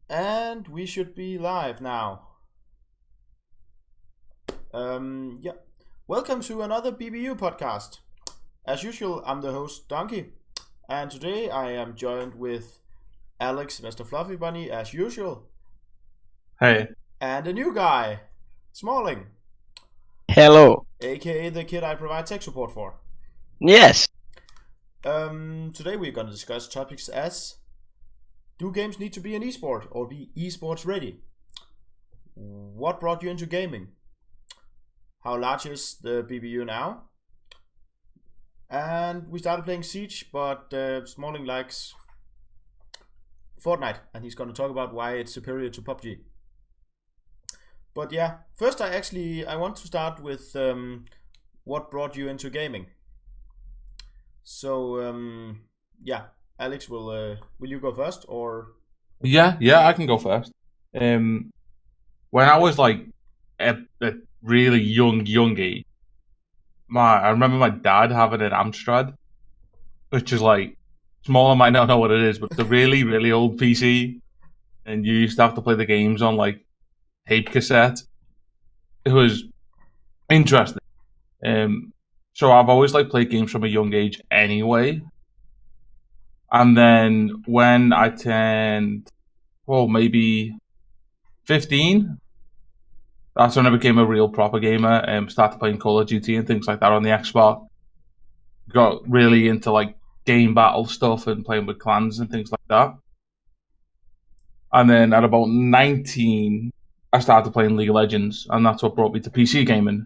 And we should be live now. Yeah. Welcome to another BBU podcast. As usual, I'm the host, Donkey. And today I am joined with Alex, Mr. Fluffy Bunny, as usual. Hey. And a new guy, Smalling. Hello. AKA the kid I provide tech support for. Yes. Today we're going to discuss topics as: do games need to be an esport or be esports ready? What brought you into gaming? How large is the BBU now? And we started playing Siege, but Smalling likes Fortnite, and he's going to talk about why it's superior to Pubg. But yeah, first I want to start with what brought you into gaming. So yeah, Alex, will you go first or? Yeah, I can go first. When I was like at a really young age, I remember my dad having an Amstrad, which is like smaller might not know what it is, but it's a really, really old PC, and you used to have to play the games on like tape cassette. It was interesting. So I've always like played games from a young age anyway. And then when I turned, maybe 15, that's when I became a real proper gamer and started playing Call of Duty and things like that on the Xbox. Got really into like game battle stuff and playing with clans and things like that. And then at about 19, I started playing League of Legends, and that's what brought me to PC gaming.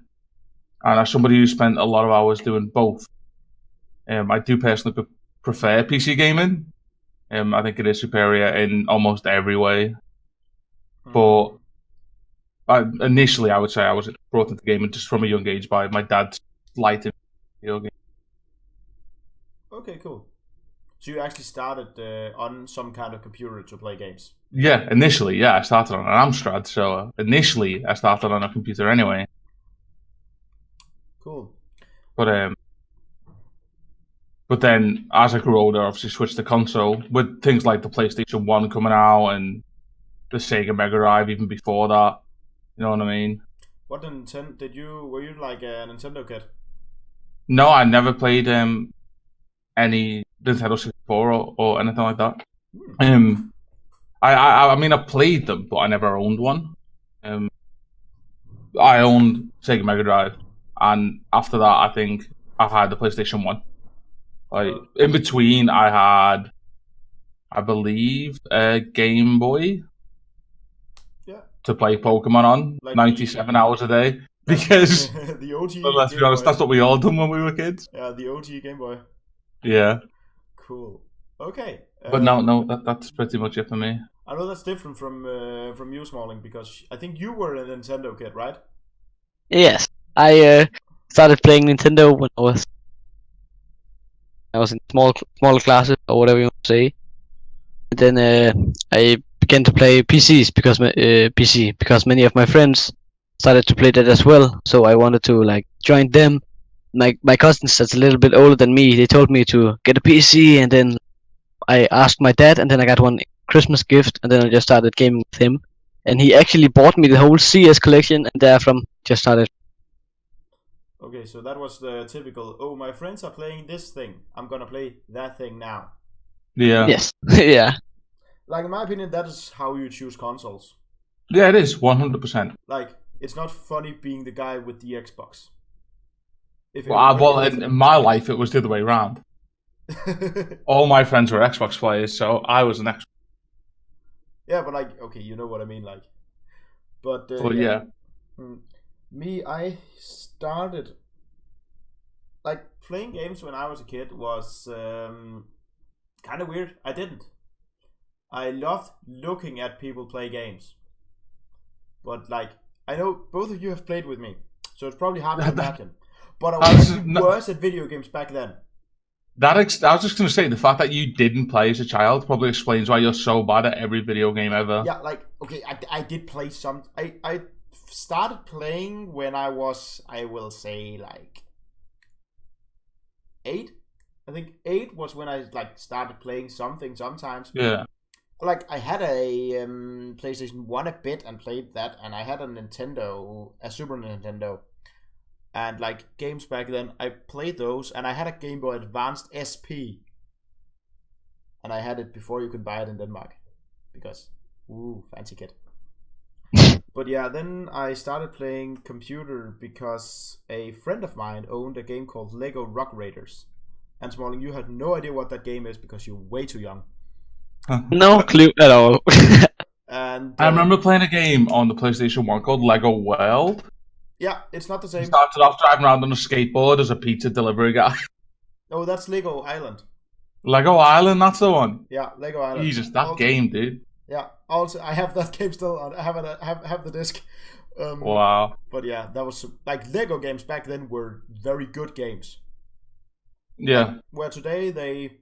And as somebody who spent a lot of hours doing both, I do personally prefer PC gaming. I think it is superior in almost every way. But initially, I would say I was brought into gaming just from a young age by my dad's lighting video game. Okay, cool. So you actually started on some kind of computer to play games? Yeah, initially, I started on an Amstrad. So initially, I started on a computer anyway. Cool. But then as I grew older, obviously switched to console with things like the PlayStation 1 coming out and the Sega Mega Drive even before that. You know what I mean? What Nintendo were you like a Nintendo kid? No, I never played any Nintendo 64 or anything like that. I mean, I played them, but I never owned one. I owned Sega Mega Drive, and after that, I think I had the PlayStation 1. Like in between, I had, I believe, a Game Boy. Yeah. To play Pokemon on, like 97 hours a day, because the OG. Well, let's be honest, that's what we all done when we were kids. Yeah, the OG Game Boy. Yeah. Cool. Okay. But no, that's pretty much it for me. I know that's different from you, Smalling, because I think you were a Nintendo kid, right? Yes. I started playing Nintendo when I was in small classes or whatever you want to say. And then I began to play PCs because many of my friends started to play that as well. So I wanted to like join them. My cousins that's a little bit older than me, they told me to get a PC, and then I asked my dad, and then I got one Christmas gift, and then I just started gaming with him. And he actually bought me the whole CS collection, and therefrom just started. Okay, so that was the typical, oh, my friends are playing this thing, I'm gonna play that thing now. Yeah. Yes. Yeah. Like, in my opinion, that is how you choose consoles. Yeah, it is, 100%. Like, it's not funny being the guy with the Xbox. In my life, it was the other way around. All my friends were Xbox players, so I was an Xbox. Yeah, but like, okay, you know what I mean, like. But yeah. Me, I started like playing games when I was a kid was kind of weird. I didn't. I loved looking at people play games, but like I know both of you have played with me, so it's probably hard to imagine. But I was worse at video games back then. I was just going to say, the fact that you didn't play as a child probably explains why you're so bad at every video game ever. Yeah, like, okay, I did play some. I started playing when I was, I will say, like 8. I think 8 was when I like started playing something sometimes. Yeah. like I had a PlayStation 1 a bit and played that, and I had a Super Nintendo, and like games back then, I played those, and I had a Game Boy Advanced SP, and I had it before you could buy it in Denmark, because fancy kid. But yeah, then I started playing computer because a friend of mine owned a game called Lego Rock Raiders, and Smalling, you had no idea what that game is because you're way too young. No clue at all. And I remember playing a game on the PlayStation 1 called Lego World. yeah, it's not the You same. started off driving around on a skateboard as a pizza delivery guy. Oh, that's Lego Island. Lego Island, that's the one. Yeah, Lego Island. Jesus, that Also- game, dude. Yeah, also I have that game still on. I have the disc. Wow. But yeah, that was like Lego games back then were very good games. Yeah. Where today they,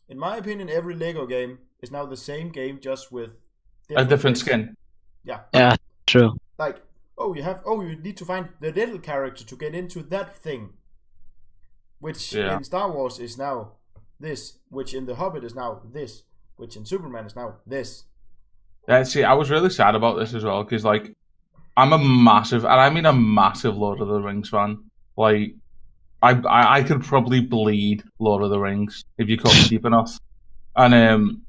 in my opinion, every Lego game is now the same game just with A different things. skin. Yeah. Yeah, true. Like you need to find the little character to get into that thing, which in Star Wars is now this, which in The Hobbit is now this, which in Superman is now this. Yeah, see, I was really sad about this as well, because, like, I'm a massive, and I mean a massive Lord of the Rings fan. Like, I could probably bleed Lord of the Rings if you cut me deep enough. And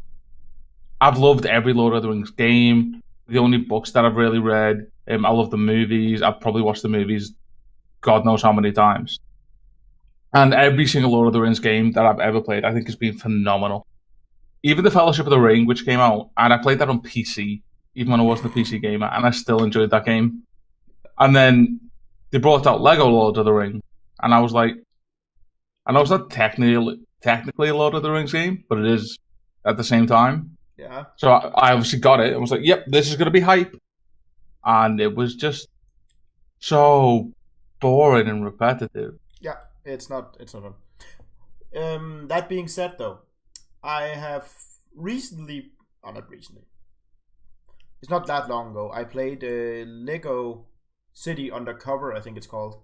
I've loved every Lord of the Rings game, the only books that I've really read. I love the movies. I've probably watched the movies God knows how many times. And every single Lord of the Rings game that I've ever played, I think, has been phenomenal. Even the Fellowship of the Ring, which came out, and I played that on PC, even when I wasn't a PC gamer, and I still enjoyed that game. And then they brought out Lego Lord of the Ring, and I was like, I know it's not technically a Lord of the Rings game, but it is at the same time. Yeah. So I obviously got it and was like, yep, this is going to be hype. And it was just so boring and repetitive. Yeah, it's not fun. That being said, though, I have not recently. It's not that long ago. I played Lego City Undercover, I think it's called,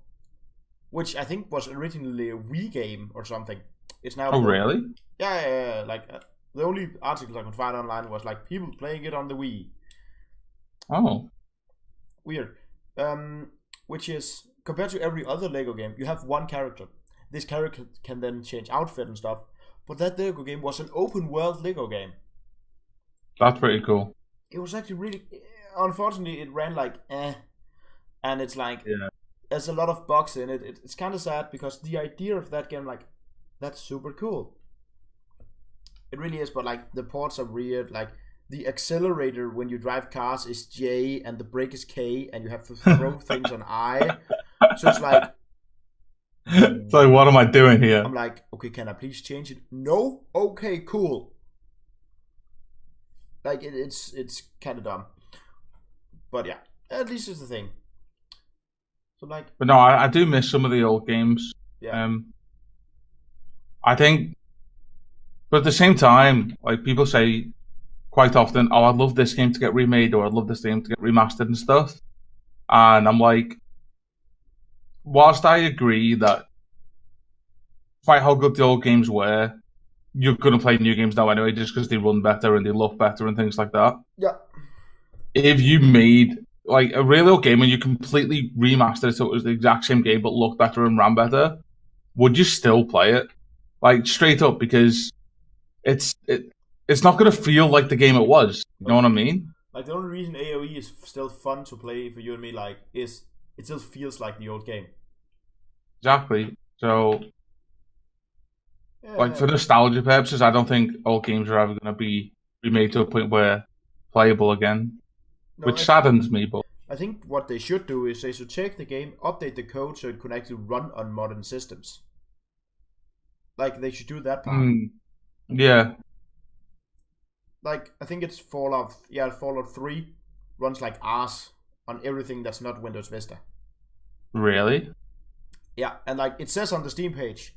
which I think was originally a Wii game or something. It's now. Oh, really? Yeah. Like the only articles I could find online was like people playing it on the Wii. Oh. Weird. Which is compared to every other Lego game, you have one character. This character can then change outfit and stuff. But that Lego game was an open world Lego game. That's pretty cool. It was actually really. Unfortunately, it ran like and it's like there's a lot of bugs in it. It's kind of sad because the idea of that game, like, that's super cool. It really is, but like the ports are weird. Like the accelerator when you drive cars is J and the brake is K, and you have to throw things on I. So it's like. It's like, what am I doing here? I'm like, okay, can I please change it? No? Okay, cool. Like, it's kind of dumb. But yeah, at least it's the thing. So like... But no, I do miss some of the old games. Yeah. I think... But at the same time, like, people say quite often, oh, I'd love this game to get remade, or I'd love this game to get remastered and stuff. And I'm like... Whilst I agree that despite how good the old games were, you're going to play new games now anyway just because they run better and they look better and things like that. Yeah. If you made like a real old game and you completely remastered it so it was the exact same game but looked better and ran better, would you still play it? Like, straight up, because it's not going to feel like the game it was. You know what I mean? Like, the only reason AoE is still fun to play for you and me, like, is it still feels like the old game. Exactly. So, Yeah. like, for nostalgia purposes, I don't think old games are ever going to be remade to a point where playable again, No, which saddens me. But I think what they should do is they should take the game, update the code so it can actually run on modern systems. Like, they should do that part. Yeah. Like, I think it's Fallout 3 runs like ass on everything that's not Windows Vista. Really? Yeah, and like it says on the Steam page,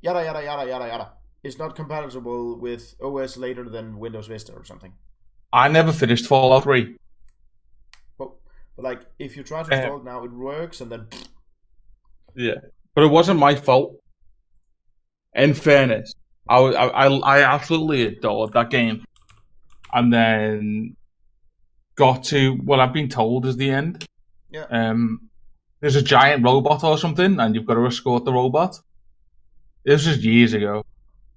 yada yada yada yada yada. It's not compatible with OS later than Windows Vista or something. I never finished Fallout 3. But like, if you try to install it now, it works, and then... Yeah. But it wasn't my fault. In fairness, I absolutely adored that game. and then got to what I've been told is the end. Yeah. There's a giant robot or something, and you've got to escort the robot. This was years ago.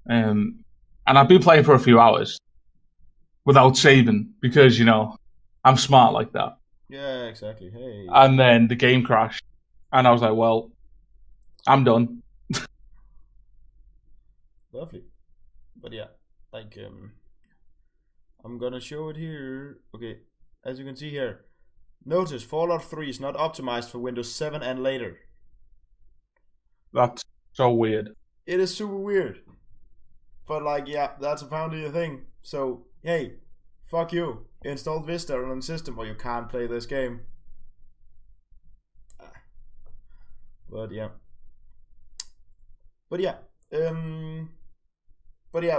And I've been playing for a few hours without saving because, I'm smart like that. Yeah, exactly. Hey. And then the game crashed, and I was like, well, I'm done. Lovely. But yeah, like, I'm gonna show it here. Okay, as you can see here, notice Fallout 3 is not optimized for Windows 7 and later. That's so weird. It is super weird. But like, yeah, that's apparently a thing. So, hey, fuck you. Install Vista on a system or you can't play this game. But yeah. But yeah,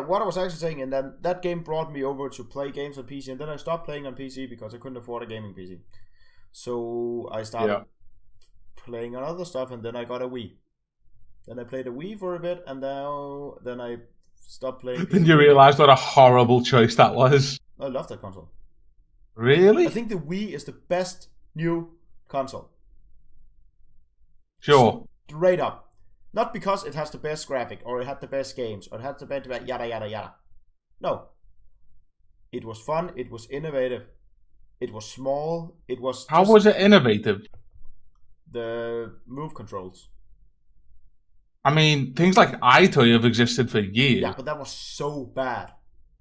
what I was actually saying, and then that game brought me over to play games on PC, and then I stopped playing on PC because I couldn't afford a gaming PC. So I started playing on other stuff, and then I got a Wii. Then I played a Wii for a bit, and then I stopped playing PC. Then you realised what a horrible choice that was. I love that console. Really? I think the Wii is the best new console. Sure. Straight up. Not because it has the best graphic, or it had the best games, or it had the best yada yada yada. No. It was fun, it was innovative, it was small, it was... How was it innovative? The move controls. I mean, things like iToy have existed for years. Yeah, but that was so bad.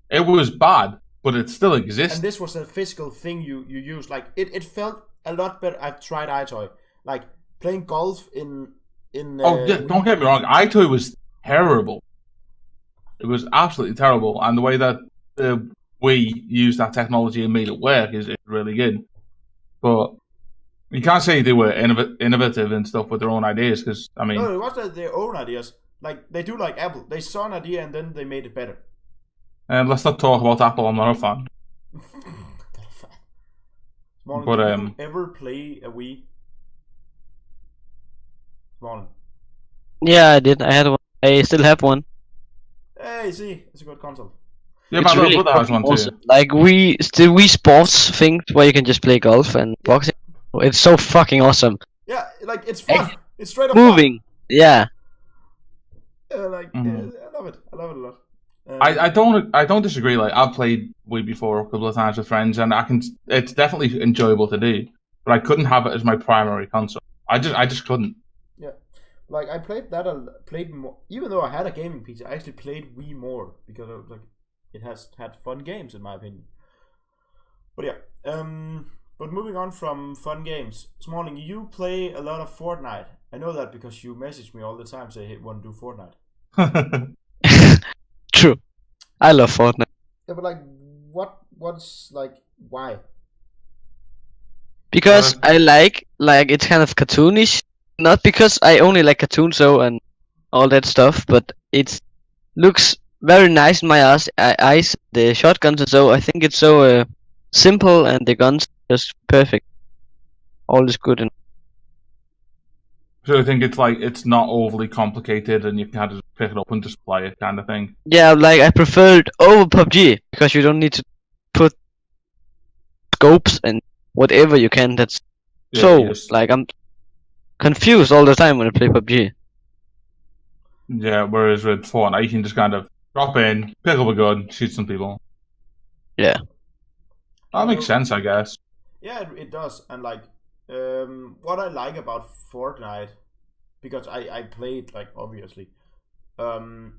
It was bad, but it still exists. And this was a physical thing you used. Like, it felt a lot better. I've tried iToy. Like, playing golf in don't get me wrong. iToy was terrible. It was absolutely terrible. And the way that we used that technology and made it work is really good. But you can't say they were innovative and stuff with their own ideas, because, I mean... No, it wasn't their own ideas. Like, they do like Apple. They saw an idea and then they made it better. Let's not talk about Apple. I'm not a fan. Small, but, did you ever play a Wii? Small. Yeah, I did. I had one. I still have one. Hey, see, it's a good console. Yeah, It's my really little brother has one awesome. too. Like the Wii Sports thing where you can just play golf and boxing. It's so fucking awesome. Yeah, like, it's fun. It's straight up Moving. Yeah. fun. I love it. I love it a lot. I don't disagree. Like, I've played Wii before a couple of times with friends, and it's definitely enjoyable to do. But I couldn't have it as my primary console. I just couldn't. Yeah, like I played more. Even though I had a gaming PC, I actually played Wii more because I was like, it has had fun games in my opinion. But yeah, but moving on from fun games, Smalling, you play a lot of Fortnite. I know that because you message me all the time, say, hey, want to do Fortnite. True. I love Fortnite. Yeah, but like, what's like, why? Because I like it's kind of cartoonish. Not because I only like cartoons and all that stuff, but it looks very nice in my eyes. The shotguns and so, I think it's so simple, and the guns just perfect. All is good. So I think it's not overly complicated, and you can kind of pick it up and just play it, kind of thing. Yeah, like I prefer it over Pubg because you don't need to put scopes and whatever you can. That's like I'm confused all the time when I play Pubg. Yeah, whereas with Fortnite, you can just kind of drop in, pick up a gun, shoot some people. Yeah. That makes sense, I guess. Yeah, it does. And like, what I like about Fortnite, because I played, like, obviously, the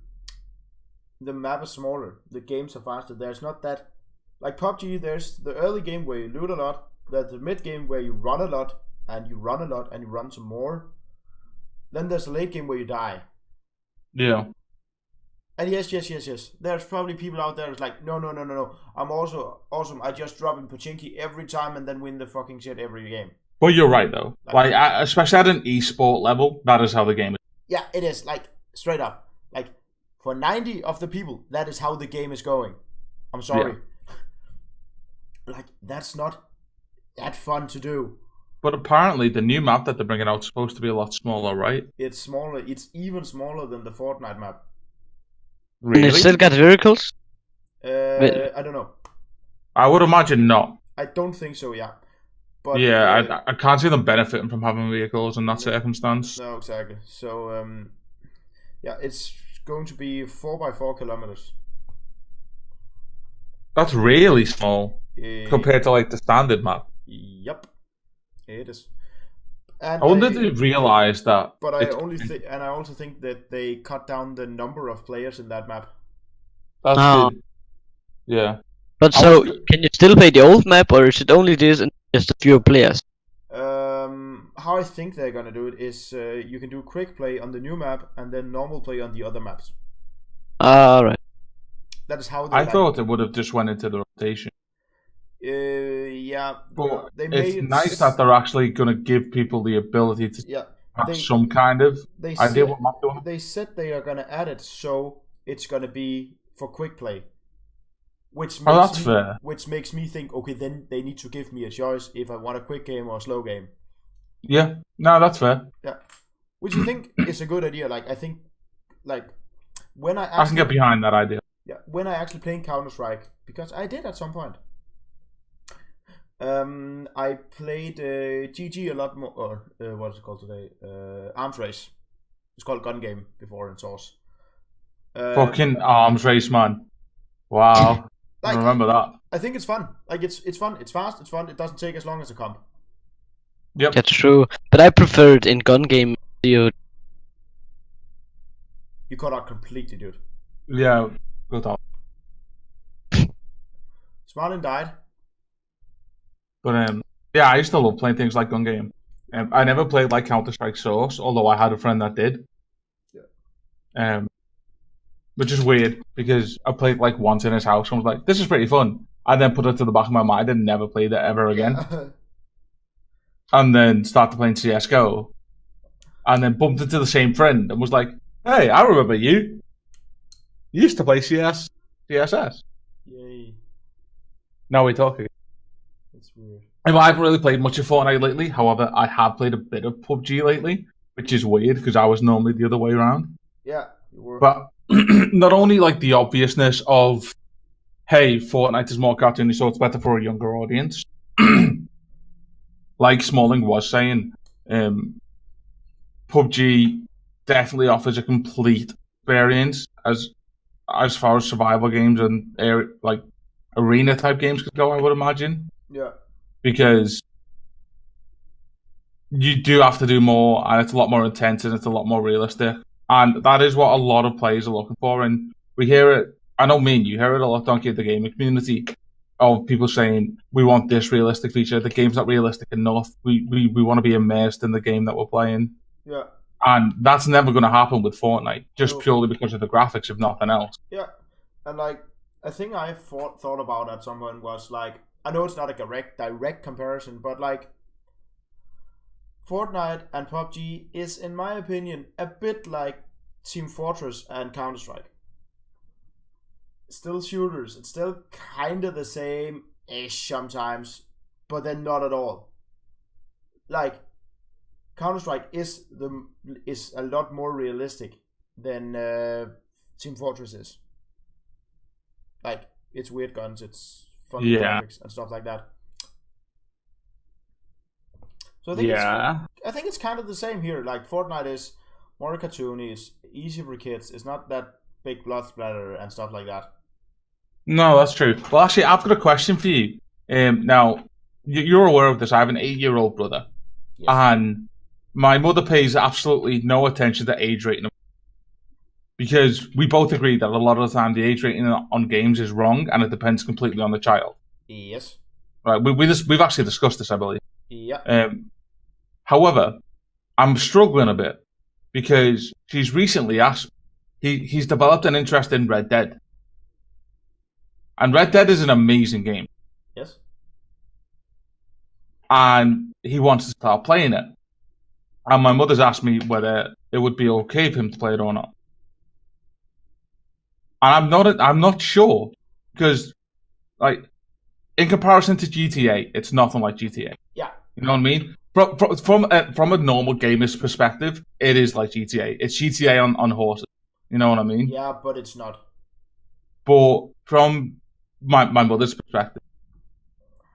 map is smaller, the games are faster. There's not that, like PUBG, there's the early game where you loot a lot, there's the mid game where you run a lot, and you run a lot, and you run some more. Then there's the late game where you die. Yeah. And yes. There's probably people out there who's like, no. I'm also awesome. I just drop in Pachinki every time and then win the fucking shit every game. But you're right, though. Like, especially at an esport level, that is how the game is. Yeah, it is. Like, straight up. Like, for 90 of the people, that is how the game is going. I'm sorry. Yeah. Like, that's not that fun to do. But apparently, the new map that they're bringing out is supposed to be a lot smaller, right? It's smaller. It's even smaller than the Fortnite map. Really? And it still got vehicles? I don't know. I would imagine not. I don't think so. Yeah. But I can't see them benefiting from having vehicles in that circumstance. No, exactly. So yeah, it's going to be 4x4 kilometers. That's really small compared to like the standard map. Yep, it is. And I wonder if they realised that. But I also think that they cut down the number of players in that map. That's good. Yeah. But so, can you still play the old map, or is it only this and just a few players? How I think they're gonna do it is you can do quick play on the new map and then normal play on the other maps. Alright. That is how I thought it would have just went into the rotation. Yeah. But it's nice that they're actually gonna give people the ability to have some kind of idea what map they're on. They said they are gonna add it, so it's gonna be for quick play. Which makes me think, okay, then they need to give me a choice if I want a quick game or a slow game. Yeah, no, that's fair. Yeah, which I think is a good idea. Like, I think, like, when I can get behind that idea. Yeah, when I actually played Counter-Strike, because I did at some point. I played GG a lot more, or what is it called today? Arms Race. It's called Gun Game before in Source. Fucking Arms Race, man. Wow. Like, I remember that. I think it's fun. Like, it's fun. It's fast. It's fun. It doesn't take as long as a comp. Yep. That's true. But I prefer it in gun game. You cut out completely, dude. Yeah, good talk. Smarlin died. But yeah, I used to love playing things like gun game. I never played like Counter-Strike Source, although I had a friend that did. Yeah. Which is weird because I played like once in his house and was like, "This is pretty fun." I then put it to the back of my mind and never played it ever again. And then started playing CS:GO, and then bumped into the same friend and was like, "Hey, I remember you. You used to play CSS." Yay! Now we talk again. That's weird. I haven't really played much of Fortnite lately. However, I have played a bit of PUBG lately, which is weird because I was normally the other way around. Yeah, you were. But not only like the obviousness of, hey, Fortnite is more cartoony, so it's better for a younger audience. Like Smalling was saying, PUBG definitely offers a complete experience as far as survival games and like arena type games could go, I would imagine. Yeah. Because you do have to do more, and it's a lot more intense, and it's a lot more realistic. And that is what a lot of players are looking for. And we hear it, I know me and you hear it a lot, don't you, in the gaming community, of people saying, we want this realistic feature, the game's not realistic enough, we want to be immersed in the game that we're playing. Yeah. And that's never going to happen with Fortnite, just purely because of the graphics, if nothing else. Yeah. And like, a thing I thought about at some point was like, I know it's not a direct comparison, but like, Fortnite and PUBG is, in my opinion, a bit like Team Fortress and Counter-Strike. Still shooters. It's still kind of the same-ish sometimes, but then not at all. Like, Counter-Strike is a lot more realistic than Team Fortress is. Like, it's weird guns, it's funny graphics and stuff like that. So I think it's kind of the same here. Like, Fortnite is more cartoony, it's easy for kids, it's not that big blood splatter and stuff like that. No, that's true. Well, actually, I've got a question for you. Now, you're aware of this. I have an 8-year-old brother, and my mother pays absolutely no attention to age rating, because we both agree that a lot of the time the age rating on games is wrong, and it depends completely on the child. Yes. Right. We've actually discussed this, I believe. Yeah. However, I'm struggling a bit because she's recently asked. He's developed an interest in Red Dead. And Red Dead is an amazing game. Yes. And he wants to start playing it. And my mother's asked me whether it would be okay for him to play it or not. And I'm not sure, because like, in comparison to GTA, it's nothing like GTA. Yeah. You know what I mean? From a normal gamer's perspective, it is like GTA. It's GTA on horses. You know what I mean? Yeah, but it's not. But from my mother's perspective,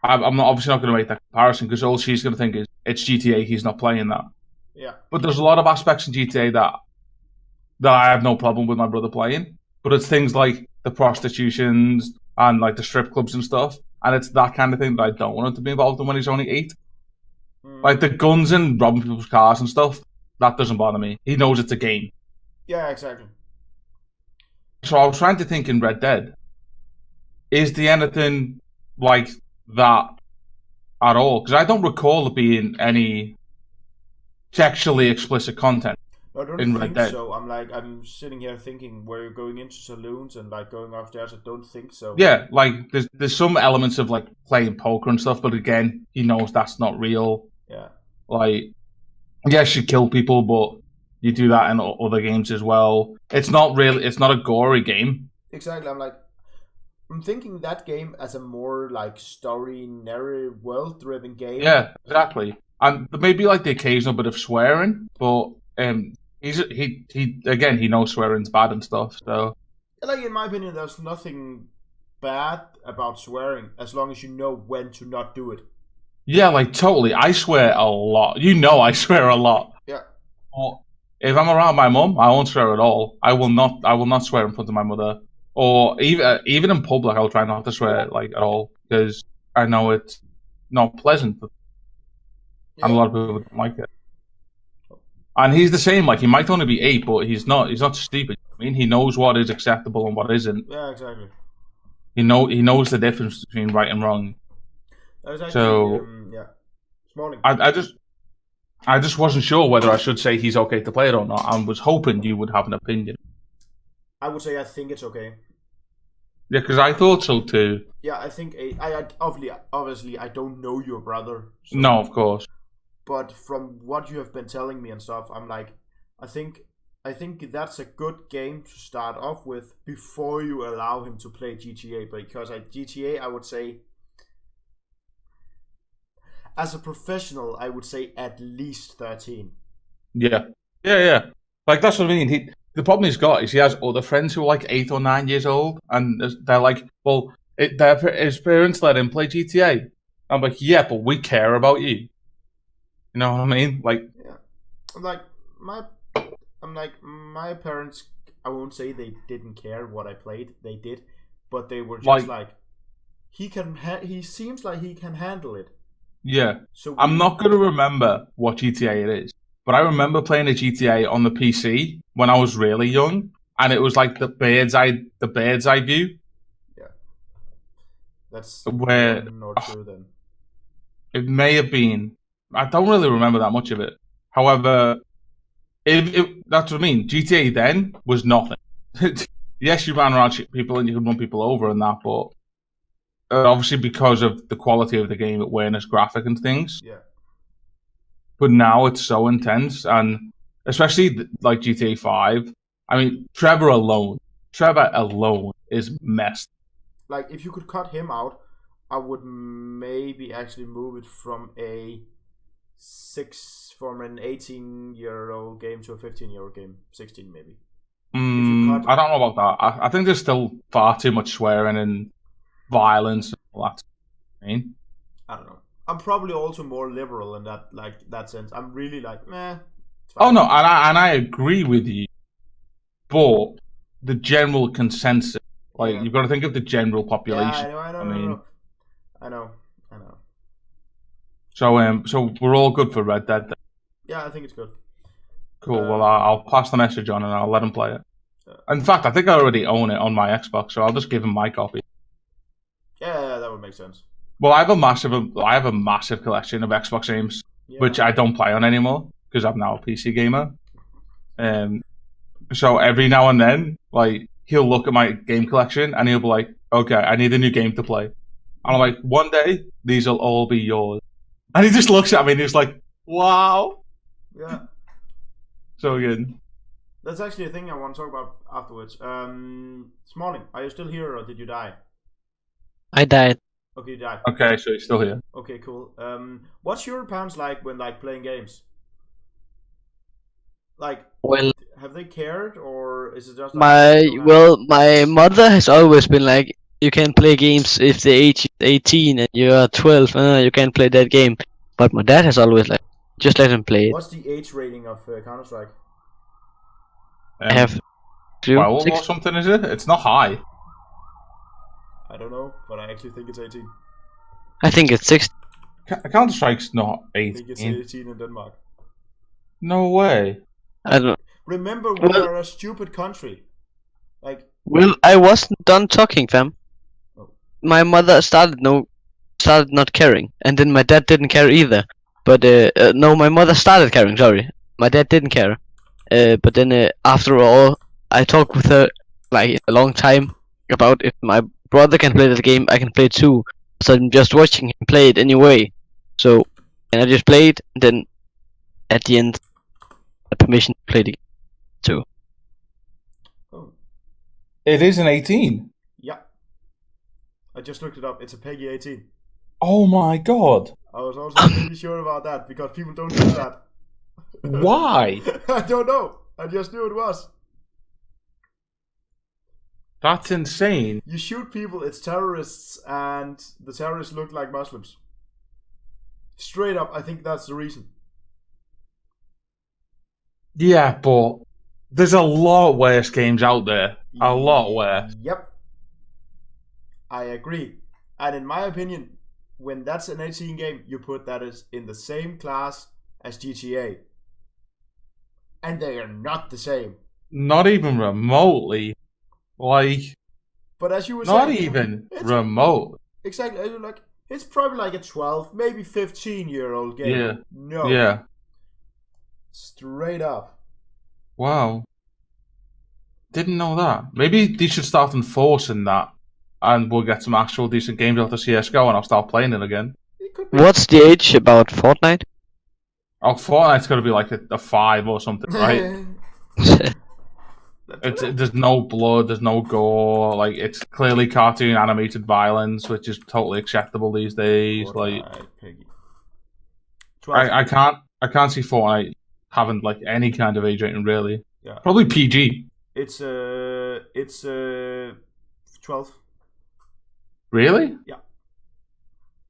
I'm obviously not going to make that comparison because all she's going to think is it's GTA. He's not playing that. Yeah. But there's a lot of aspects in GTA that I have no problem with my brother playing. But it's things like the prostitutions and like the strip clubs and stuff, and it's that kind of thing that I don't want him to be involved in when he's only 8. Like the guns and robbing people's cars and stuff, that doesn't bother me. He knows it's a game. Yeah, exactly. So I was trying to think in Red Dead, is there anything like that at all? Because I don't recall there being any sexually explicit content. No, I don't in think Red Dead. so. I'm sitting here thinking where you're going into saloons and like going upstairs. I don't think so. Yeah, like there's some elements of like playing poker and stuff, but again, he knows that's not real. Yeah. Like, yes, you kill people, but you do that in other games as well. It's not a gory game. Exactly. I'm thinking that game as a more like story narrative world driven game. Yeah, exactly. And there may be like the occasional bit of swearing, but he knows swearing's bad and stuff. So, like in my opinion, there's nothing bad about swearing as long as you know when to not do it. Yeah, like totally. I swear a lot. I swear a lot. Yeah. But if I'm around my mum, I won't swear at all. I will not swear in front of my mother, or even in public. I'll try not to swear like at all because I know it's not pleasant, and a lot of people don't like it. And he's the same. Like he might only be 8, but he's not stupid. I mean, he knows what is acceptable and what isn't. Yeah, exactly. He knows the difference between right and wrong. Actually, so Smalling. I just wasn't sure whether I should say he's okay to play it or not. I was hoping you would have an opinion. I would say I think it's okay. Yeah, because I thought so too. Yeah, I think I obviously I don't know your brother. So, no, of course. But from what you have been telling me and stuff, I'm like, I think that's a good game to start off with before you allow him to play GTA. Because GTA, I would say, as a professional, I would say at least 13. Yeah. Like that's what I mean. The problem he's got is he has other friends who are like 8 or 9 years old, and they're like, well, his parents let him play GTA. I'm like, yeah, but we care about you. You know what I mean? Like, yeah. My parents. I won't say they didn't care what I played. They did, but they were just like he seems like he can handle it. Yeah. So I'm not going to remember what GTA it is, but I remember playing a GTA on the PC when I was really young, and it was like the bird's eye view. Yeah. That's where not true then. It may have been. I don't really remember that much of it. However, that's what I mean. GTA then was nothing. Yes, you ran around people and you could run people over and that, but obviously because of the quality of the game, awareness, graphic and things. Yeah. But now it's so intense, and especially like GTA 5. I mean, Trevor alone is messed. Like, if you could cut him out, I would maybe actually move it from an 18-year-old game to a 15-year-old game, 16 maybe. I don't know about that. I think there's still far too much swearing and violence and all that. I don't know. I'm probably also more liberal in that sense. I'm really like, meh. Oh no, and I agree with you, but the general consensus, you've got to think of the general population. Yeah, I know. So we're all good for Red Dead then? Yeah, I think it's good. Cool. Well, I'll pass the message on and I'll let him play it. In fact, I think I already own it on my Xbox, so I'll just give him my copy. Yeah, that would make sense. Well, I have a massive collection of Xbox games, which I don't play on anymore because I'm now a PC gamer. So every now and then, he'll look at my game collection and he'll be like, "Okay, I need a new game to play." And I'm like, "One day, these will all be yours." And he just looks at me and he's like, "Wow." Yeah. So good. That's actually a thing I want to talk about afterwards. Smalling, are you still here or did you die? I died. Okay, you died. Okay, so he's still here. Okay, cool. What's your parents like when playing games? Well, have they cared or is it just my mother has always been like, you can't play games if the age is 18 and you are 12. You can't play that game. But my dad has always like, just let him play it. What's the age rating of Counter Strike? I have 12 or something, is it? It's not high. I don't know, but I actually think it's 18. I think it's 6. Counter Strike's not I think it's 18. 18 in Denmark. No way. I don't. Remember, we are a stupid country. Like. Well, I wasn't done talking, fam. Oh. My mother started not caring, and then my dad didn't care either. But no, my mother started caring. Sorry, my dad didn't care. But then after all, I talked with her like a long time about if my brother can play the game, I can play it too. So I'm just watching him play it anyway. So, and I just played. Then at the end, the permission to play the game too. Oh. It is an 18. Yeah. I just looked it up. It's a Pegi 18. Oh my god. I was also pretty sure about that because people don't do that. Why? I don't know. I just knew it was. That's insane. You shoot people, it's terrorists, and the terrorists look like Muslims. Straight up, I think that's the reason. Yeah, but there's a lot worse games out there. A lot worse. Yep. I agree. And in my opinion, when that's an 18 game, you put that as in the same class as GTA. And they are not the same. Not even remotely. Like, but as you were not saying, even remote. Exactly. Like, it's probably like a 12, maybe 15-year-old game. Yeah. No. Yeah. Straight up. Wow. Didn't know that. Maybe they should start enforcing that, and we'll get some actual decent games out of CS:GO, and I'll start playing it again. It could be. What's the age about Fortnite? Oh, Fortnite's got to be like a 5 or something, right? There's no blood, there's no gore. Like, it's clearly cartoon animated violence, which is totally acceptable these days. Like, Pegi. I can't see Fortnite having like any kind of age rating really. Yeah. Probably PG. It's 12. Really? Yeah.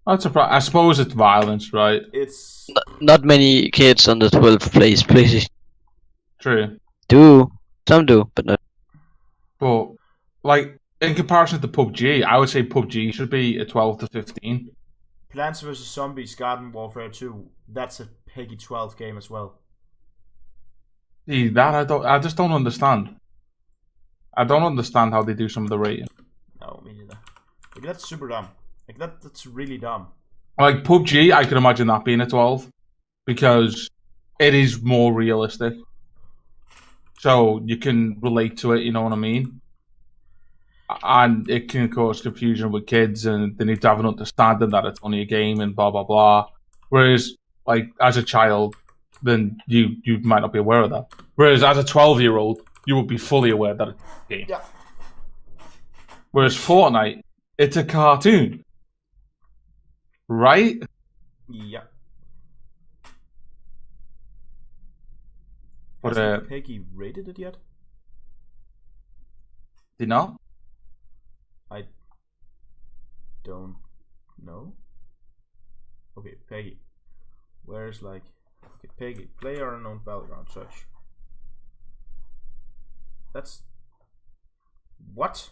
That's surprised. I suppose it's violence, right? It's not many kids under 12 plays PlayStation. True. Some do, but not. But like in comparison to PUBG, I would say PUBG should be a 12 to 15. Plants vs Zombies Garden Warfare 2. That's a Pegi 12 game as well. See, that I just don't understand. I don't understand how they do some of the rating. No, me neither. Like, that's super dumb. Like, that's really dumb. Like PUBG, I could imagine that being a 12 because it is more realistic. So you can relate to it, you know what I mean? And it can cause confusion with kids, and they need to have an understanding that it's only a game and blah blah blah. Whereas, like as a child, then you might not be aware of that. Whereas as a 12-year-old, you would be fully aware that it's a game. Yeah. Whereas Fortnite, it's a cartoon, right? Yeah. But Hasn't Pegi rated it yet? you know, I don't know. Okay, Pegi. Where's like okay, Pegi player unknown battleground search. That's what?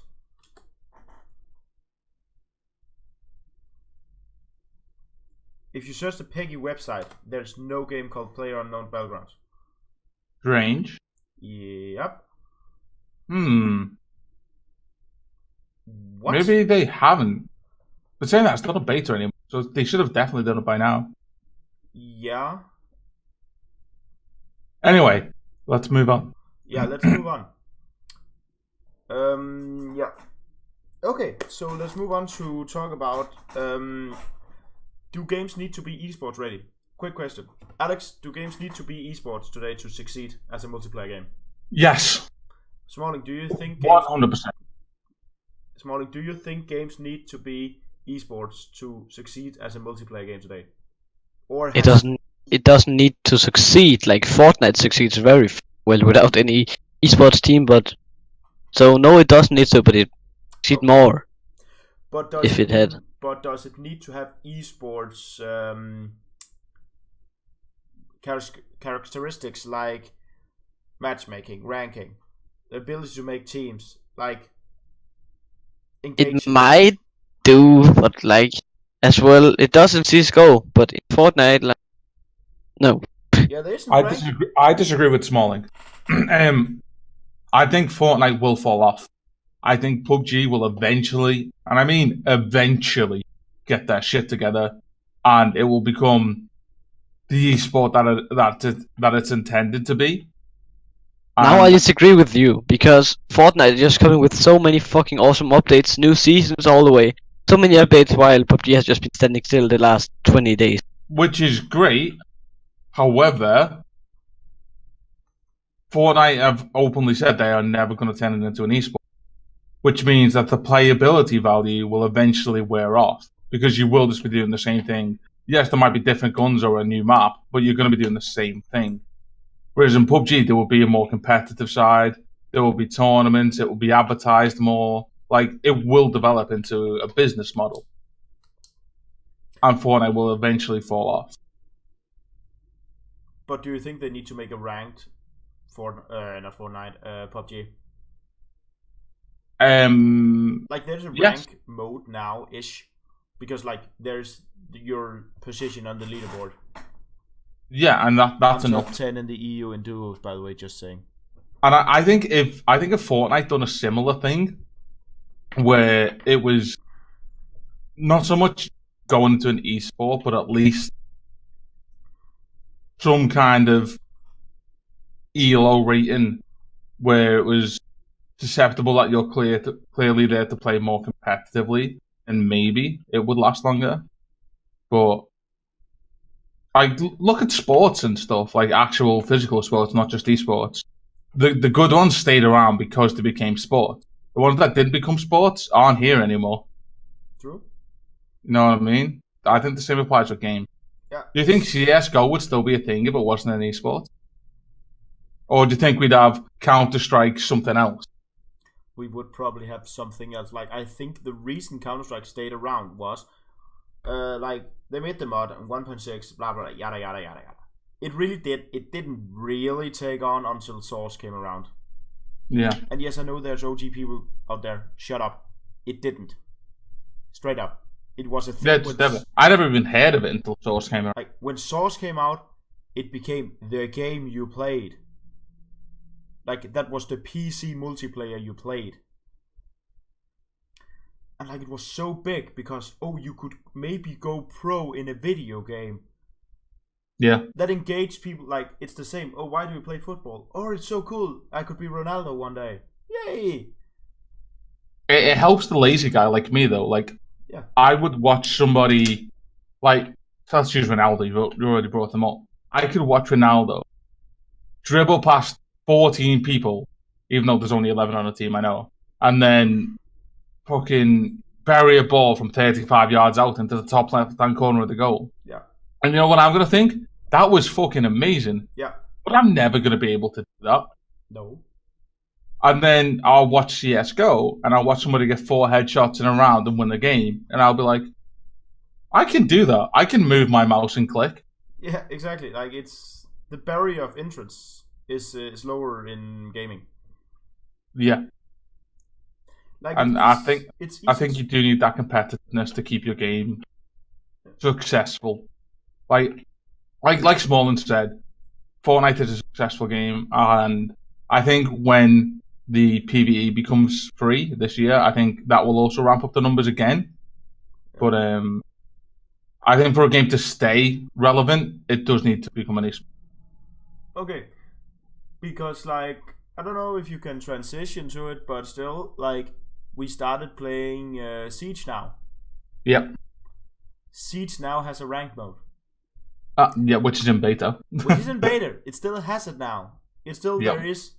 If you search the Pegi website, there's no game called Player Unknown Battlegrounds. strange. Yep. What? Maybe they haven't. But saying that, it's not a beta anymore, so they should have definitely done it by now. Yeah. Anyway, let's move on. Yeah, let's move on. Yeah. Okay, so let's move on to talk about do games need to be esports ready? Quick question. Alex, do games need to be esports today to succeed as a multiplayer game? Yes. Smalling, do you think 100%. Smalling, do you think games need to be esports to succeed as a multiplayer game today? Or It doesn't need to succeed. Like Fortnite succeeds very well without any esports team, but so no, it doesn't need to, but it succeed more. But does if it had. But does it need to have esports characteristics like matchmaking, ranking, the ability to make teams, like engaging? It might do, but like as well, it does in CS:GO, but in Fortnite, like no. Yeah, there isn't. I disagree with Smalling. I think Fortnite will fall off. I think Pubg will eventually, and I mean eventually, get their shit together, and it will become the esport that it's intended to be. Now I disagree with you, because Fortnite is just coming with so many fucking awesome updates, new seasons all the way. So many updates while Pubg has just been standing still the last 20 days. Which is great. However, Fortnite have openly said they are never going to turn it into an esport. Which means that the playability value will eventually wear off. Because you will just be doing the same thing. Yes, there might be different guns or a new map, but you're going to be doing the same thing. Whereas in Pubg, there will be a more competitive side. There will be tournaments. It will be advertised more. Like, it will develop into a business model. And Fortnite will eventually fall off. But do you think they need to make a ranked not Fortnite, Pubg? Like, there's a rank mode now-ish. Because, like, there's your position on the leaderboard. Yeah, and that's enough. Top 10 in the EU in duos, by the way, just saying. And I think if Fortnite done a similar thing, where it was not so much going into an esport, but at least some kind of ELO rating, where it was susceptible that you're clearly there to play more competitively, and maybe it would last longer. But I look at sports and stuff, like actual physical sports, not just esports. The good ones stayed around because they became sports. The ones that didn't become sports aren't here anymore. True. You know what I mean? I think the same applies with games. Yeah. Do you think CS:GO would still be a thing if it wasn't an esport? Or do you think we'd have Counter-Strike something else? We would probably have something else. Like, I think the reason Counter-Strike stayed around was, like, they made the mod in 1.6, blah, blah, yada, yada, yada, yada. It really did. It didn't really take on until Source came around. Yeah. And yes, I know there's OG people out there. Shut up. It didn't. Straight up. It was a thing. I never even heard of it until Source came out. Like, when Source came out, it became the game you played. Like, that was the PC multiplayer you played. And, like, it was so big because, you could maybe go pro in a video game. Yeah. That engaged people. Like, it's the same. Oh, why do we play football? Oh, it's so cool. I could be Ronaldo one day. Yay! It helps the lazy guy like me, though. Like, yeah. I would watch somebody, like, let's use Ronaldo. You already brought them up. I could watch Ronaldo dribble past 14 people, even though there's only 11 on the team, I know, and then fucking bury a ball from 35 yards out into the top left-hand corner of the goal. Yeah. And you know what I'm going to think? That was fucking amazing. Yeah. But I'm never going to be able to do that. No. And then I'll watch CS:GO, and I'll watch somebody get 4 headshots in a round and win the game, and I'll be like, I can do that. I can move my mouse and click. Yeah, exactly. Like, it's the barrier of entrance is lower in gaming. Yeah. Like, and I think you do need that competitiveness to keep your game successful. Like Smolin said, Fortnite is a successful game, and I think when the PvE becomes free this year, I think that will also ramp up the numbers again. But I think for a game to stay relevant, it does need to become an esport. Okay. Because, like, I don't know if you can transition to it, but still, like, we started playing Siege now. Yep. Siege now has a rank mode. Yeah, which is in beta. Which is in beta. It still has it now. It still there is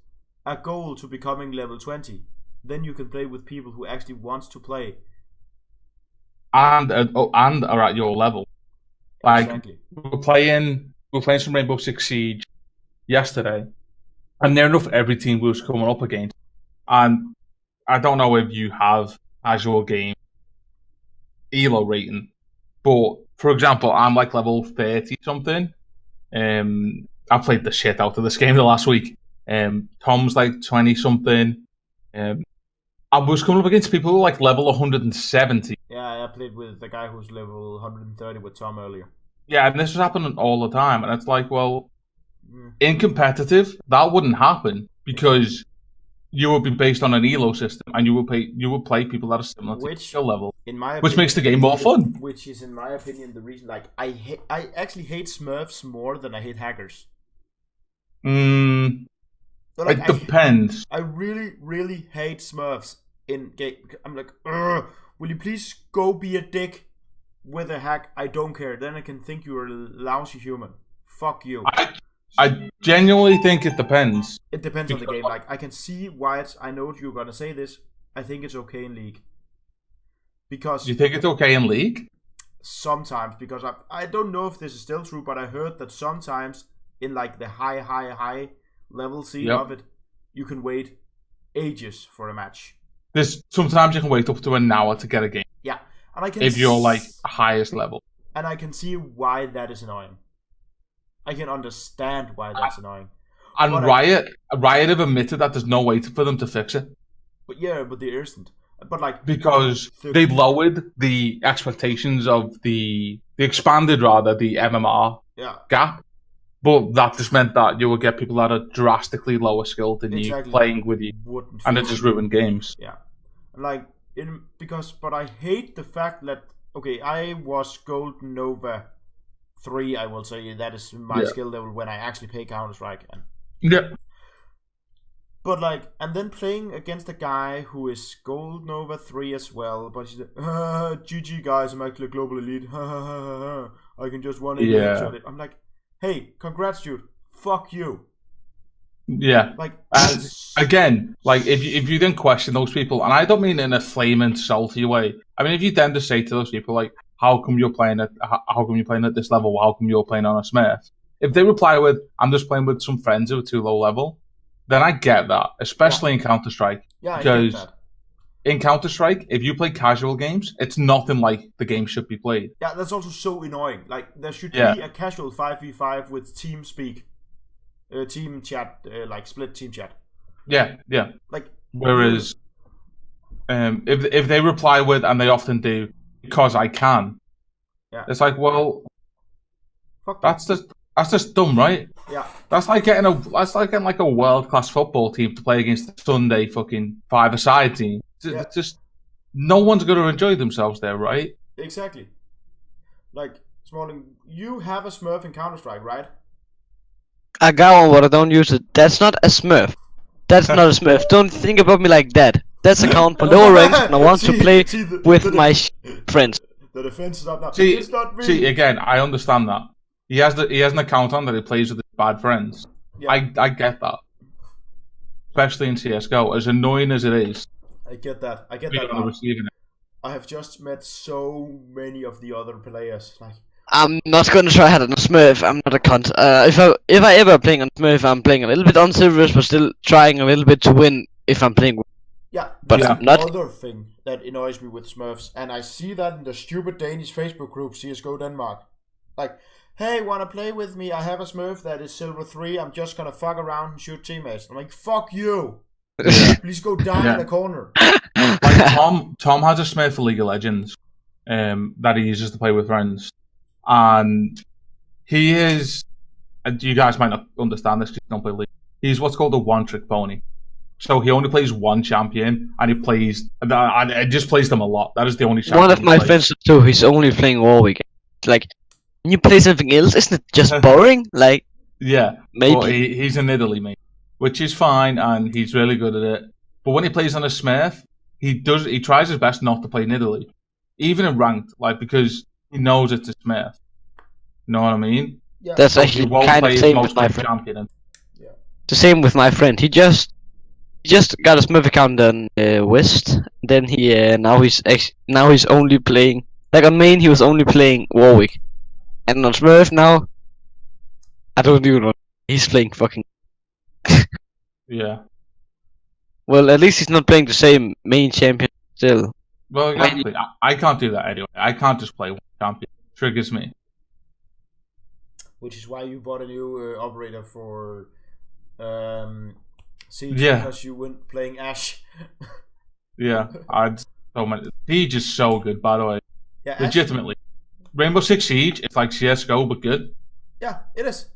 a goal to becoming level 20. Then you can play with people who actually want to play. And are at your level. Like, exactly. we're playing some Rainbow Six Siege yesterday, and near enough every team we was coming up against. And I don't know if you have casual game elo rating. But for example, I'm like level 30 something. I played the shit out of this game the last week. Tom's like 20 something. I was coming up against people who were like level 170. Yeah, I played with the guy who's level 130 with Tom earlier. Yeah, and this was happening all the time, and it's like, well, in competitive, that wouldn't happen because you would be based on an elo system, and you would play people that are similar to your skill level, which makes the game more fun. Which is, in my opinion, the reason. Like, I actually hate Smurfs more than I hate hackers. It depends. I really, really hate Smurfs in game. I'm like, will you please go be a dick with a hack? I don't care. Then I can think you're a lousy human. Fuck you. I genuinely think it depends. It depends on the game. Like, I can see why it's. I know you're gonna say this. I think it's okay in League. Because you think it's okay in League? Sometimes, because I don't know if this is still true, but I heard that sometimes in like the high level scene of it, you can wait ages for a match. Sometimes you can wait up to an hour to get a game. Yeah, and I can if you're like highest level. And I can see why that is annoying. I can understand why that's annoying. And but Riot have admitted that there's no way for them to fix it. But there isn't. But like because they lowered the expectations of the expanded rather the MMR gap. But that just meant that you would get people that are drastically lower skilled than you playing with you, and it just ruined games. Yeah, like but I hate the fact that I was Gold Nova 3. I will say that is my skill level when I actually play Counter-Strike. But like, and then playing against a guy who is Gold Nova 3 as well, but he's like, GG guys, I'm actually a global elite. I can just one headshot it. I'm like, hey, congrats, dude. Fuck you. Yeah. Like, again, like if you then question those people, and I don't mean in a flaming salty way. I mean, if you then just say to those people like, how come you're playing at this level? How come you're playing on a Smurf? If they reply with, I'm just playing with some friends who are too low level, then I get that, especially in Counter-Strike. Yeah, because I get that. In Counter-Strike, if you play casual games, it's nothing like the game should be played. Yeah, that's also so annoying. Like, there should be a casual 5v5 with team speak, team chat, like split team chat. Yeah. Like, whereas, if they reply with, and they often do, because I can, it's like, well, that's just dumb, right? Yeah. That's like getting like a world class football team to play against the Sunday fucking 5-a-side team. Just no one's going to enjoy themselves there, right? Exactly. Like, Smalling, you have a Smurf in Counter-Strike, right? I got one, but I don't use it. That's not a Smurf. That's not a Smurf. Don't think about me like that. That's account for lower ranks, and I want to play with my friends. The defense is up now. It's not me. See, again, I understand that. He has an account on that he plays with his bad friends. Yeah. I get that. Especially in CSGO, as annoying as it is. I get that. I have just met so many of the other players. Like, I'm not gonna try hard on a Smurf. I'm not a cunt. If I ever playing on Smurf, I'm playing a little bit unselfish, but still trying a little bit to win. If I'm playing. Yeah, but I'm not. Other thing that annoys me with Smurfs, and I see that in the stupid Danish Facebook group CSGO Denmark. Like, hey, wanna play with me? I have a Smurf that is silver 3. I'm just gonna fuck around and shoot teammates. I'm like, fuck you. Please go down in the corner. Like Tom has a Smurf for League of Legends, that he uses to play with friends, and he is. You guys might not understand this because you don't play League. He's what's called a one-trick pony. So he only plays one champion, and he just plays them a lot. That is the only champion. One of my friends too. He's only playing Warwick. Like, when you play something else, isn't it just boring? Like, yeah, maybe but he's in Italy, mate, which is fine, and he's really good at it. But when he plays on a Smurf, he tries his best not to play in Italy, even in ranked, like because he knows it's a Smurf. You know what I mean? Yeah. That's actually kind of the same with my friend. Yeah. The same with my friend. He just got a Smurf account on West. Then he now he's only playing, like on main he was only playing Warwick, and on Smurf now I don't even know. He's playing fucking. Yeah. Well, at least he's not playing the same main champion still. Well, exactly. I can't do that anyway. I can't just play one champion. It triggers me. Which is why you bought a new operator for Siege, because you went playing Ashe. Yeah, so many. Siege is so good, by the way. Yeah, legitimately. Rainbow Six Siege, it's like CS:GO but good. Yeah, it is.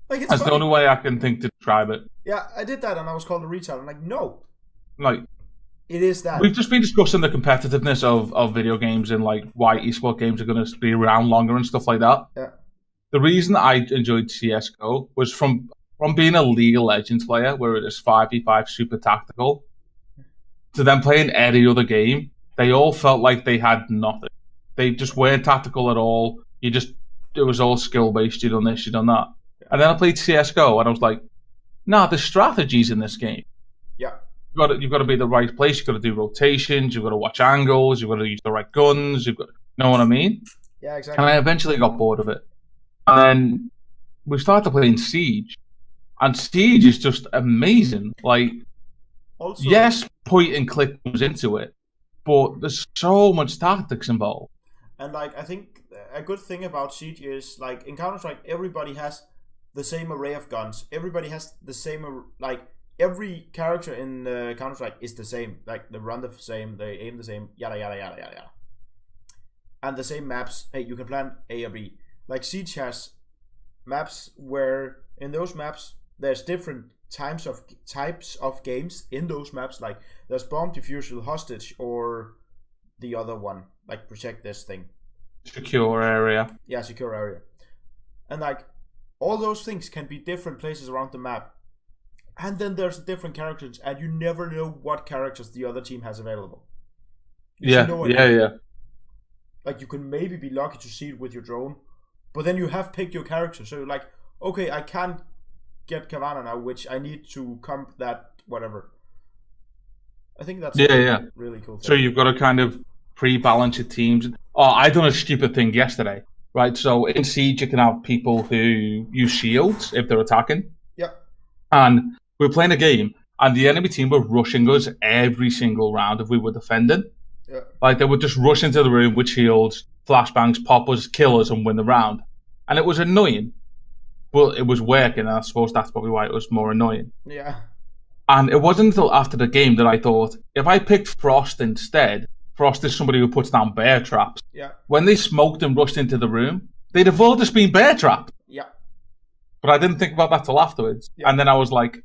Like, it's That's funny. the only way I can think to describe it. Yeah, I did that and I was called a retard. I'm like, no. Like, it is that. We've just been discussing the competitiveness of video games and like why esport games are going to be around longer and stuff like that. Yeah. The reason I enjoyed CS:GO was from being a League of Legends player where it is 5v5 super tactical to then playing any other game. They all felt like they had nothing. They just weren't tactical at all. It was all skill based. You done this, you done that. Yeah. And then I played CS:GO and I was like, nah, there's strategies in this game. Yeah. You've got to be in the right place. You've got to do rotations. You've got to watch angles. You've got to use the right guns. You know what I mean? Yeah, exactly. And I eventually got bored of it. And then we started playing Siege. And Siege is just amazing. Like, also, yes, point and click comes into it, but there's so much tactics involved. And like, I think a good thing about Siege is, like, in Counter-Strike, everybody has the same array of guns. Everybody has the same, like, every character in Counter-Strike is the same. Like, they run the same, they aim the same, yada, yada, yada, yada, yada. And the same maps, hey, you can plan A or B. Like, Siege has maps where, in those maps, there's different types of games in those maps. Like, there's bomb, defusal, hostage, or the other one, like protect this thing. Secure area. Yeah, secure area. And like, all those things can be different places around the map. And then there's different characters, and you never know what characters the other team has available. Yeah. Like, you can maybe be lucky to see it with your drone, but then you have picked your character. So you're like, okay, I can't get Kavana now, which I need to comp that, whatever. I think that's really cool thing. So you've got to kind of pre-balance your teams. Oh, I done a stupid thing yesterday, right? So in Siege, you can have people who use shields if they're attacking. Yeah. And we were playing a game, and the enemy team were rushing us every single round if we were defending. Yeah. Like, they would just rush into the room with shields, flashbangs, pop us, kill us, and win the round. And it was annoying. But it was working, and I suppose that's probably why it was more annoying. Yeah. And it wasn't until after the game that I thought, if I picked Frost instead, Frost is somebody who puts down bear traps. Yeah. When they smoked and rushed into the room, they'd have all just been bear trapped. Yeah. But I didn't think about that till afterwards. Yeah. And then I was like,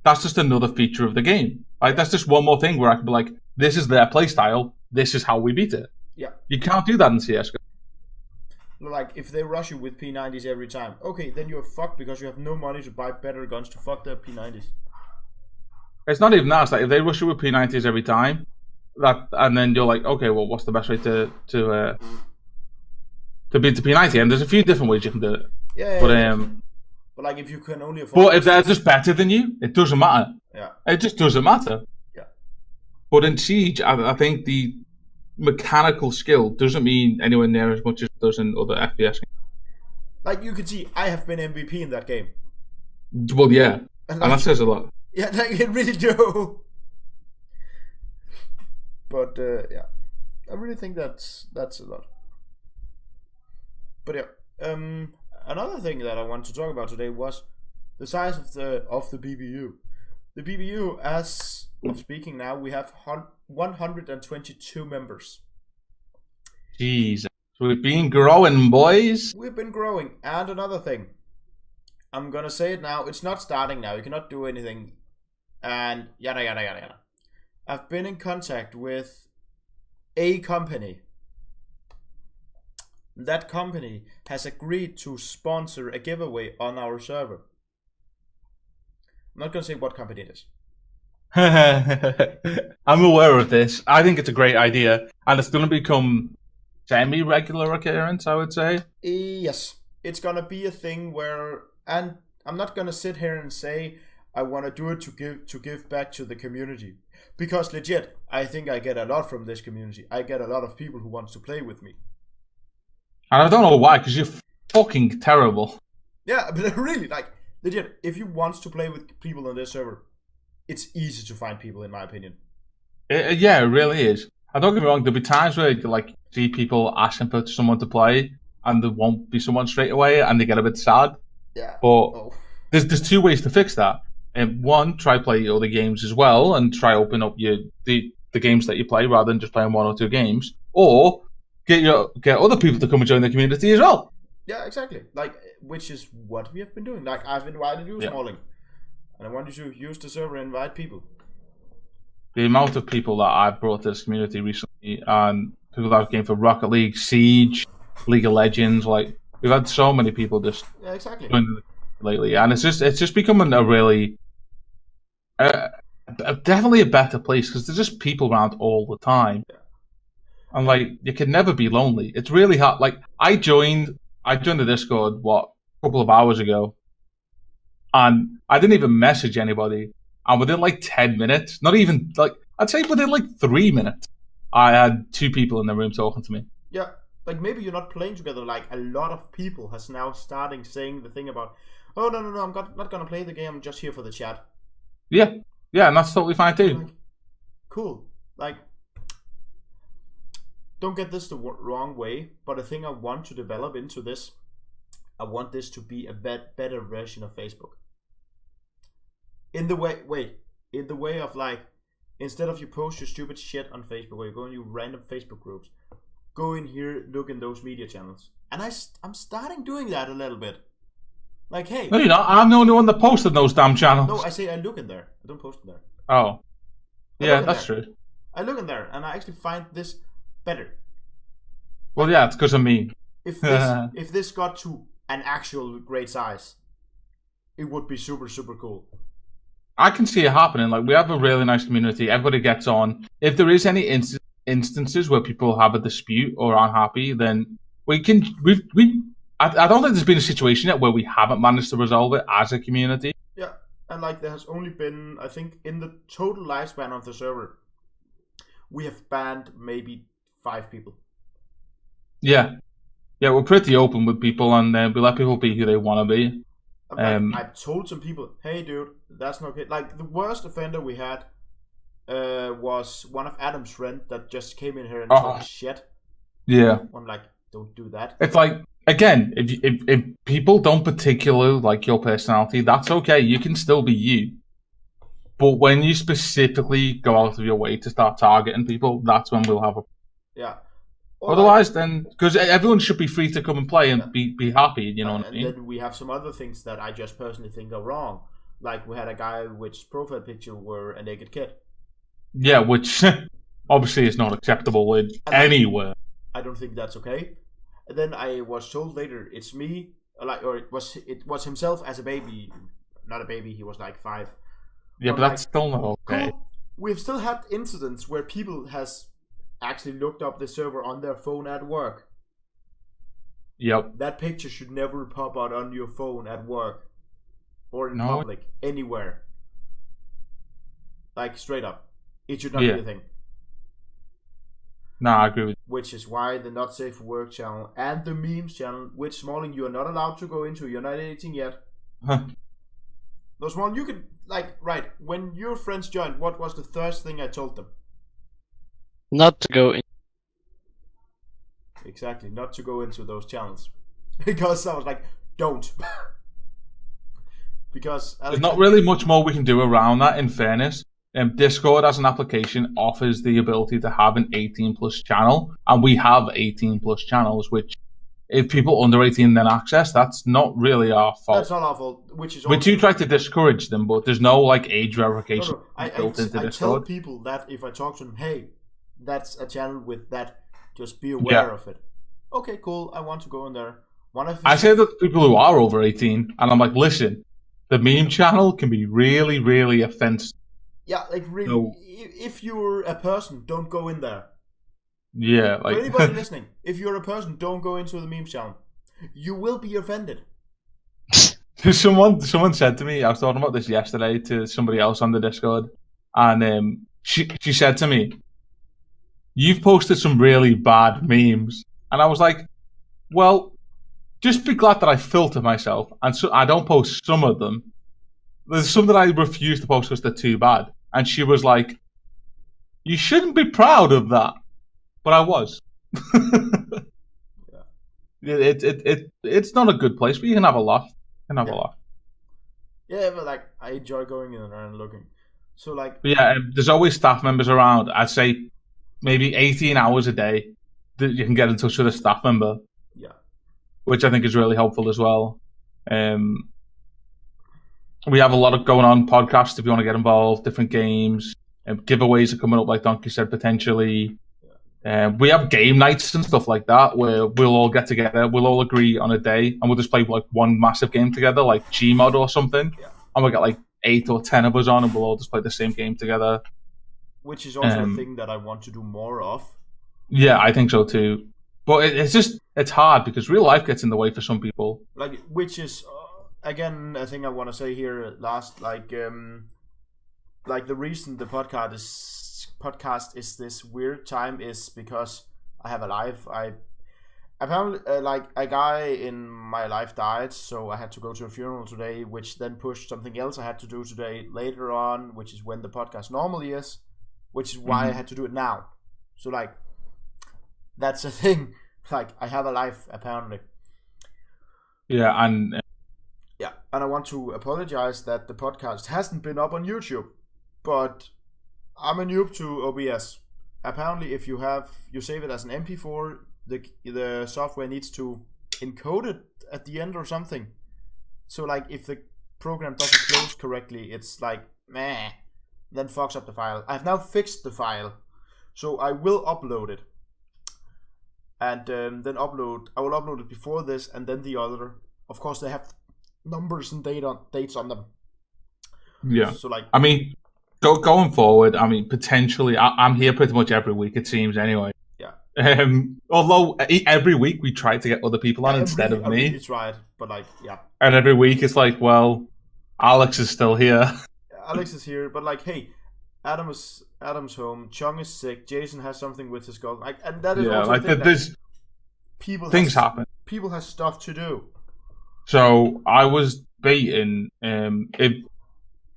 that's just another feature of the game. Like, that's just one more thing where I could be like, this is their playstyle, this is how we beat it. Yeah. You can't do that in CS:GO. Like, if they rush you with P90s every time, okay, then you're fucked because you have no money to buy better guns to fuck their P90s. It's not even that. It's like, if they rush you with P90s every time, and then you're like, okay, well, what's the best way to beat the P90? And there's a few different ways you can do it. Yeah. But like, if you can only afford... But if they're just better than you, it doesn't matter. Yeah. It just doesn't matter. Yeah. But in Siege, I think the mechanical skill doesn't mean anywhere near as much as it does in other FPS games. Like, you can see, I have been MVP in that game. Well, yeah. And that says a lot. Yeah, like, it really do. But, yeah. I really think that's a lot. But, yeah. Another thing that I want to talk about today was the size of the BBU. The BBU, as of speaking now, we have 122 members. Jesus. We've been growing, boys. We've been growing. And another thing. I'm gonna say it now. It's not starting now. You cannot do anything. And yada, yada, yada, yada. I've been in contact with a company. That company has agreed to sponsor a giveaway on our server. I'm not gonna say what company it is. I'm aware of this. I think it's a great idea, and it's going to become semi-regular occurrence, I would say. Yes, it's going to be a thing where, and I'm not going to sit here and say I want to do it to give back to the community, because legit, I think I get a lot from this community. I get a lot of people who want to play with me. And I don't know why, because you're fucking terrible. Yeah, but really, like, legit, if you want to play with people on this server, it's easy to find people, in my opinion. Yeah, it really is. And don't get me wrong, there'll be times where you like see people asking for someone to play, and there won't be someone straight away, and they get a bit sad. Yeah. But there's two ways to fix that. One, try play other games as well, and try open up the games that you play rather than just playing one or two games. Or get other people to come and join the community as well. Yeah, exactly. Like, which is what we have been doing. Like, I've invited you, Smalling, and I want you to use the server and invite people. The amount of people that I've brought to this community recently, and people that have came for Rocket League, Siege, League of Legends, like we've had so many people just join lately, and it's just becoming a really definitely a better place because there's just people around all the time, and like you can never be lonely. It's really hard. Like I joined the Discord a couple of hours ago, and I didn't even message anybody. And within like 10 minutes, not even like, I'd say within like 3 minutes, I had 2 people in the room talking to me. Yeah, like maybe you're not playing together. Like a lot of people has now starting saying the thing about, oh no, I'm not gonna play the game. I'm just here for the chat. Yeah, and that's totally fine too. Like, cool. Like, don't get this the wrong way, but the thing I want to develop into this, I want this to be a better version of Facebook. In the way of like, instead of you post your stupid shit on Facebook or you go in your random Facebook groups, go in here, look in those media channels. And I'm starting doing that a little bit. Like, hey. No, you're not. I'm the only one that posted those damn channels. No, I say I look in there. I don't post in there. Oh. Yeah, that's true. I look in there and I actually find this better. Well, yeah, it's because of me. If this got to an actual great size, it would be super, super cool. I can see it happening. Like we have a really nice community. Everybody gets on. If there is any instances where people have a dispute or aren't happy, then we can. I don't think there's been a situation yet where we haven't managed to resolve it as a community. Yeah, and like there has only been, I think, in the total lifespan of the server, we have banned maybe 5 people. Yeah, we're pretty open with people, and we let people be who they want to be. I've told some people, hey dude, that's not okay. Like the worst offender we had was one of Adam's friends that just came in here and talked shit. Yeah. I'm like, don't do that. It's like, again, if people don't particularly like your personality, that's okay. You can still be you. But when you specifically go out of your way to start targeting people, that's when we'll have a... Yeah. Otherwise, then, because everyone should be free to come and play and be happy, you know what I mean? And then we have some other things that I just personally think are wrong. Like we had a guy which profile picture were a naked kid. Yeah, which obviously is not acceptable anywhere. I don't think that's okay. And then I was told later it's me, or it was himself as a baby, not a baby. He was like 5. Yeah, but that's still not okay. Cool. We've still had incidents where people has actually looked up the server on their phone at work. Yep. That picture should never pop out on your phone at work or in public, anywhere. Like, straight up. It should not be a thing. No, I agree with you. Which is why the Not Safe for Work channel and the memes channel, which Smalling, you are not allowed to go into. You're not 18 yet. No, Smalling, you can, like, right, when your friends joined, what was the first thing I told them? Not to go in. Exactly, not to go into those channels. Because I was like, don't. Because there's not really much more we can do around that, in fairness. Discord as an application offers the ability to have an 18 plus channel, and we have 18 plus channels, which if people under 18 then access, that's not really our fault. That's not our fault. Which is we do try to discourage them, but there's no like age verification built into I Discord. tell people that if I talk to them, hey, that's a channel with that, just be aware of it. Okay, cool, I want to go in there. I say that to people who are over 18, and I'm like, listen, the meme channel can be really, really offensive. Yeah, like really, if you're a person, don't go in there. Yeah, like... For anybody listening, if you're a person, don't go into the meme channel. You will be offended. Someone said to me, I was talking about this yesterday to somebody else on the Discord, and she said to me, you've posted some really bad memes. And I was like, well, just be glad that I filter myself, and so I don't post some of them. There's some that I refuse to post because they're too bad. And she was like, you shouldn't be proud of that. but I was. Yeah. It's not a good place, but you can have a laugh. Yeah. Yeah, but like I enjoy going in there and looking. So like, But yeah, there's always staff members around. I'd say maybe 18 hours a day that you can get in touch with a staff member. yeah, Which I think is really helpful as well. We have a lot of going on podcasts if you want to get involved, different games, giveaways are coming up, like Donkey said, potentially. We have game nights and stuff like that where we'll all get together, we'll all agree on a day, and we'll just play like one massive game together, like Gmod or something. Yeah. And we'll get like 8 or 10 of us on, and we'll all just play the same game together. Which is also a thing that I want to do more of. Yeah, I think so too. But it's hard because real life gets in the way for some people. Like, which is again, I think I want to say here last, like the reason the podcast is this weird time is because I have a life. I apparently like a guy in my life died, so I had to go to a funeral today, which then pushed something else I had to do today later on, which is when the podcast normally is, which is why I had to do it now. So like, that's a thing. Like, I have a life apparently. Yeah, and I want to apologize that the podcast hasn't been up on YouTube, but I'm a noob to OBS. Apparently, if you save it as an MP4, the software needs to encode it at the end or something. So like, if the program doesn't close correctly, it's like meh, then fucks up the file. I've now fixed the file, so I will upload it, and then I will upload it before this and then the other. Of course, they have numbers and dates on them. Yeah. So like, I mean, going forward, I mean, potentially, I'm here pretty much every week, it seems, anyway. yeah. Although every week we try to get other people on instead of I me. really tried, but like, yeah. And every week it's like, well, Alex is still here. Alex is here, but like, hey, Adam's home. Chung is sick. Jason has something with his girl. Like, and that is also like there's things happen. People have stuff to do. So I was baiting. If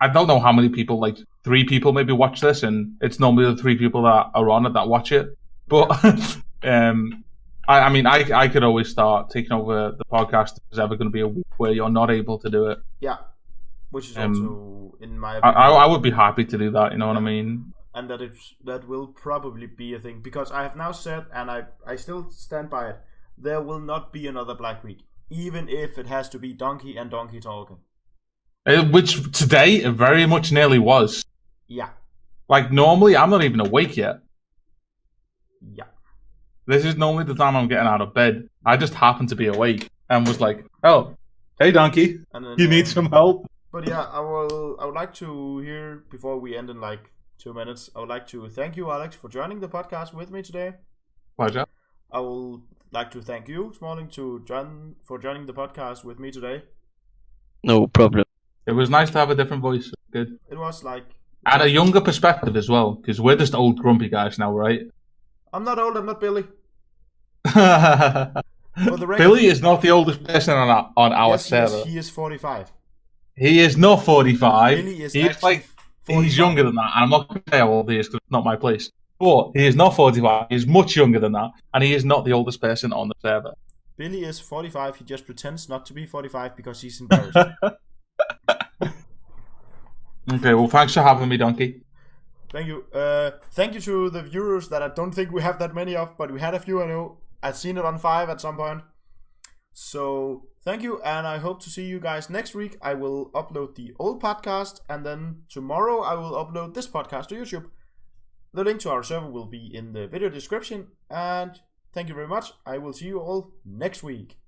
I don't know how many people, like 3 people maybe watch this, and it's normally the 3 people that are on it that watch it. But I mean, I could always start taking over the podcast if there's ever going to be a week where you're not able to do it. Yeah, which is also, in my opinion, I would be happy to do that. You know what I mean? And that will probably be a thing, because I have now said, and I still stand by it, there will not be another Black Week, even if it has to be Donkey and Donkey talking. Which today it very much nearly was. Yeah. Like, normally I'm not even awake yet. Yeah. This is normally the time I'm getting out of bed. I just happened to be awake and was like, "Oh, hey Donkey, and then, you need some help?" But yeah, I would like to hear, before we end in like 2 minutes, I would like to thank you, Alex, for joining the podcast with me today. Pleasure. I would like to thank you, Smalling, for joining the podcast with me today. No problem. It was nice to have a different voice. Good. It was like, Add a younger perspective as well, because we're just old grumpy guys now, right? I'm not old. I'm not Billy. Billy is not the oldest person on our server. Yes, he is 45. He is not 45. Billy is He's like 45. He's younger than that. And I'm not going to say how old he is because it's not my place. But he is not 45. He's much younger than that, and he is not the oldest person on the server. Billy is 45. He just pretends not to be 45 because he's embarrassed. Okay, well, thanks for having me, Donkey. Thank you. Thank you to the viewers that I don't think we have that many of, but we had a few, I know. I've seen it on 5 at some point. So, thank you, and I hope to see you guys next week. I will upload the old podcast, and then tomorrow I will upload this podcast to YouTube. The link to our server will be in the video description, and thank you very much. I will see you all next week.